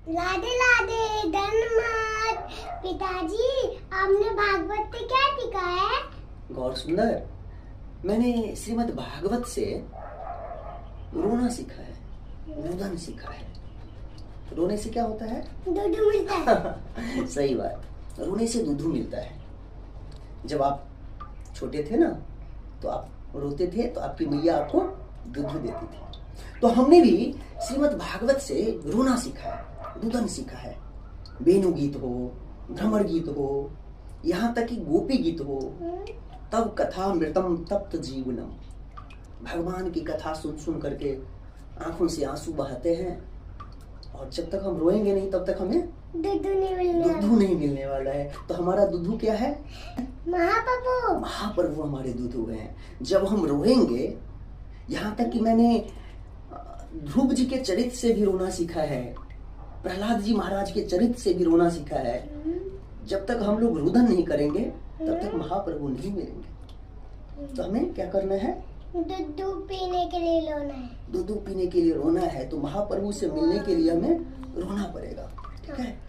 लाडे लाडे धन्यवाद। पिताजी आपने भागवत से क्या सीखा है? गौर सुंदर, मैंने श्रीमद् भागवत से रोना सीखा है, रुदन सीखा है। रोने से क्या होता है? दूध मिलता है। सही बात, रोने से दूध मिलता है। जब आप छोटे थे ना, तो आप रोते थे तो आपकी मैया आपको दूध देती थी। तो हमने भी श्रीमद् भागवत से रोना सीखा है, रुदन सीखा है। वेणु गीत हो, भ्रमर गीत हो, यहाँ तक कि गोपी गीत हो, तब कथा मृतम तप्त जीवनम। भगवान की कथा सुन सुन करके आंखों से आंसू बहाते हैं, और जब तक हम रोएंगे नहीं तब तक हमें दूध नहीं मिलने वाला है। तो हमारा दुद्धू क्या है? महाप्रभु। महाप्रभु हमारे दुद्धू हैं। जब हम रोएंगे, यहाँ तक कि मैंने ध्रुव जी के चरित्र से भी रोना सीखा है, प्रहलाद जी महाराज के चरित्र से भी रोना सीखा है। जब तक हम लोग रुदन नहीं करेंगे तब तक महाप्रभु नहीं मिलेंगे। तो हमें क्या करना है? दूध पीने के लिए रोना है। दूध पीने के लिए रोना है, तो महाप्रभु से मिलने के लिए हमें रोना पड़ेगा। ठीक है।